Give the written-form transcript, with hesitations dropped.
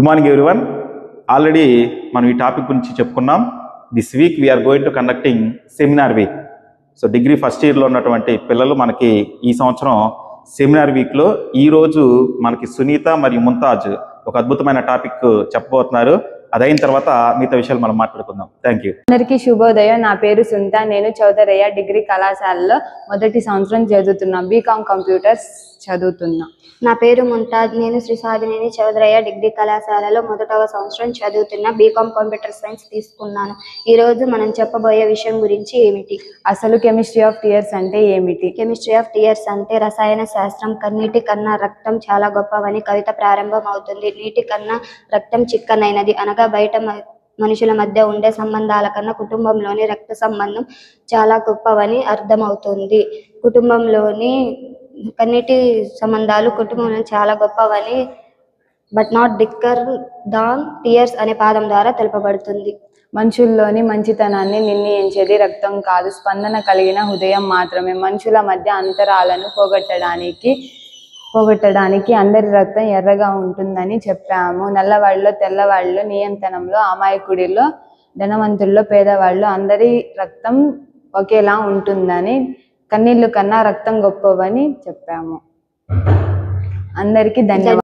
Good morning everyone. Already మనం ఈ topic గురించి చెప్పుకున్నాం. This week we're going to conducting seminar week. So degree first ఇయర్లో ఉన్నటువంటి పిల్లలు మనకి ఈ సంవత్సరం సెమినార్ వీక్లో ఈరోజు మనకి సునీత మరియు ముంతాజ్ ఒక అద్భుతమైన టాపిక్ చెప్పబోతున్నారు. అదైన తర్వాత మిగతా విషయాలు మనం మాట్లాడుకుందాం. Thank you. అందరికీ శుభోదయం. నా పేరు సునీత. నేను చౌదరయ్య డిగ్రీ కళాశాలలో మొదటి సంవత్సరం చదువుతున్నా. బీకామ్ కంప్యూటర్స్ చదువుతున్నా. నా పేరు ముంతాజ్. నేను శ్రీ సాధినేని చౌదరయ్య డిగ్రీ కళాశాలలో మొదటవ సంవత్సరం చదువుతున్న. బీకామ్ కంప్యూటర్ సైన్స్ తీసుకున్నాను. ఈరోజు మనం చెప్పబోయే విషయం గురించి ఏమిటి? అసలు కెమిస్ట్రీ ఆఫ్ టీయర్స్ అంటే ఏమిటి? కెమిస్ట్రీ ఆఫ్ టీయర్స్ అంటే రసాయన శాస్త్రం. కన్నీటి కన్నా రక్తం చాలా గొప్పవని కవిత ప్రారంభం అవుతుంది. నీటి కన్నా రక్తం చిక్కనైనది అనగా బయట మనుషుల మధ్య ఉండే సంబంధాల కన్నా కుటుంబంలోని రక్త సంబంధం చాలా గొప్పవని అర్థమవుతుంది. కుటుంబంలోని కన్నీటి సంబంధాలు కుటుంబంలో చాలా గొప్పవని బట్ నాట్ దిక్కర్ దాన్ టీయర్స్ అనే పాదం ద్వారా తెలుపబడుతుంది. మనుషుల్లోని మంచితనాన్ని నిర్ణయించేది రక్తం కాదు, స్పందన కలిగిన హృదయం మాత్రమే. మనుషుల మధ్య అంతరాలను పోగొట్టడానికి అందరి రక్తం ఎర్రగా ఉంటుందని చెప్పాము. నల్లవాళ్ళలో తెల్లవాళ్ళలో, నియంత్రణలో అమాయకుడిలో ధనవంతుల్లో పేదవాళ్ళు అందరి రక్తం ఒకేలా ఉంటుందని, కన్నీళ్లు కన్నా రక్తం గొప్పవని చెప్పాము. అందరికీ ధన్యవాదాలు.